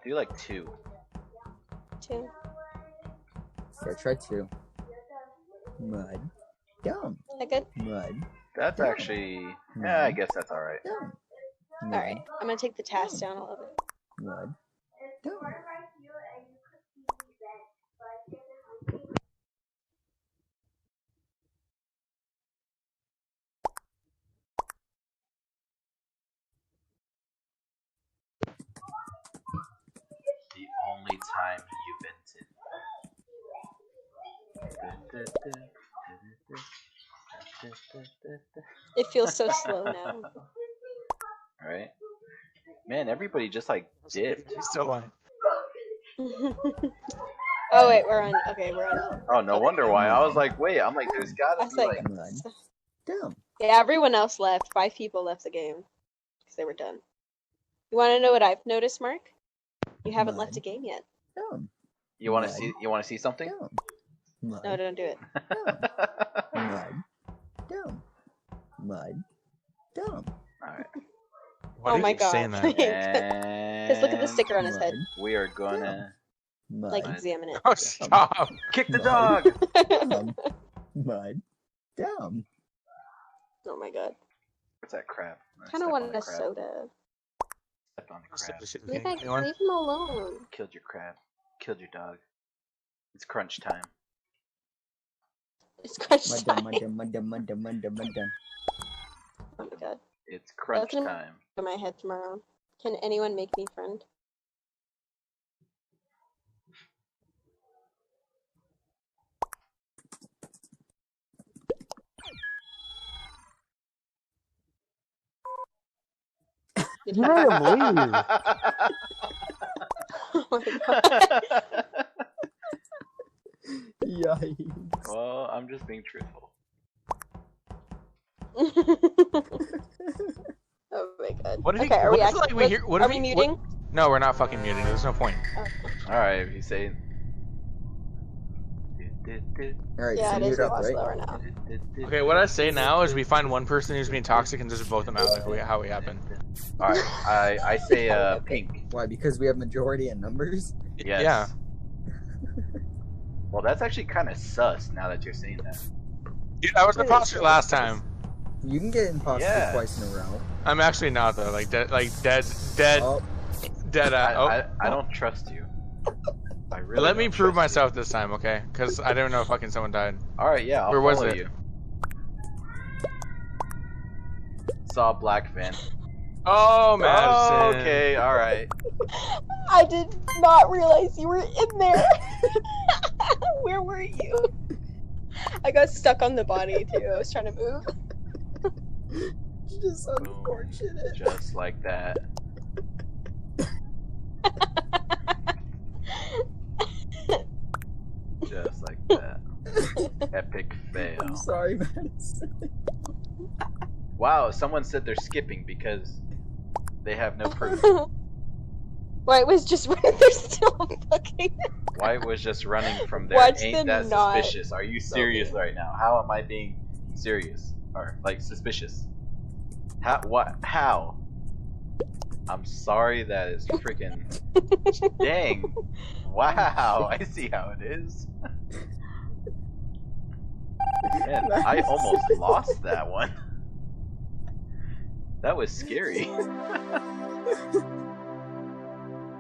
Do like 2. 2. Yeah, try 2. Mud. Dumb. Is that good? Mud. That's Dumb. actually... Yeah, I guess that's alright. Dumb. Mud. Alright, I'm gonna take the task down a little bit. Mud. Dumb. The only time you vented. It feels so slow now. Alright. Man, everybody just like dipped. He's still on. Oh wait, we're on. Okay, we're on. Oh, no wonder why. I was like, wait, I'm like, there's I gotta was be like, like... Mud. Dumb. yeah, everyone else left. 5 people left the game because they were done. You want to know what I've noticed, Mark? You haven't Mud. left the game yet. Dumb. You wanna Mud. see? You wanna see something? Dumb. Mud. No, don't do it. Mud. Dumb. Mud. Dumb. Alright. Why Oh do you my keep god. saying that? Because look at the sticker on his head. We are gonna Mud. Like, examine it. Oh, stop! kick the Mud. dog. Dumb. Mud. Dumb. Oh my god. What's that crab? Kind of wanted a soda. Stepped on the crab. Leave Anyone? him alone. Killed your crab. Killed your dog. It's crunch time. It's crunch Mud. time. Mud. Mud. Mud. Mud. Mud. Oh my god. It's crunch gonna- time. In my head tomorrow. Can anyone make me friend? You made him leave. Oh my god. Yikes. Well, I'm just being truthful. Oh my god. What if okay, you, are what we if, actually like, we hear, what are if we we- muting? what- No, we're not fucking muting. There's no point. Alright, if you say... Alright, Yeah, so it mute is a up, lot right? slower now. Okay, what I say now is we find one person who's being toxic and just vote them out like how we happened. Alright, I say pink. Why? Because we have majority in numbers? Yes. Yeah. Well, that's actually kind of sus now that you're saying that. Dude, I was an imposter last time. You can get imposter Yeah. twice in a row. I'm actually not though. Like dead. Oh, I don't trust you. I really Let me don't prove trust myself this time, okay? Because I don't know if fucking someone died. you. Alright, yeah, I'll Where was follow it? you. Saw black Finn. Oh, Madison. Oh, okay, alright. I did not realize you were in there. Where were you? I got stuck on the body too. I was trying to move. just Boom. unfortunate. Just like that. Just like that. Epic fail. I'm sorry, Madison. Wow, someone said they're skipping because they have no proof. White was just they're still fucking. White was just running from there. Watch Ain't them that not suspicious? Are you serious right now? How am I being serious? Or, like, suspicious? How? What? How? I'm sorry that is freaking... Dang. Wow, I see how it is. Man, I almost lost that one. That was scary.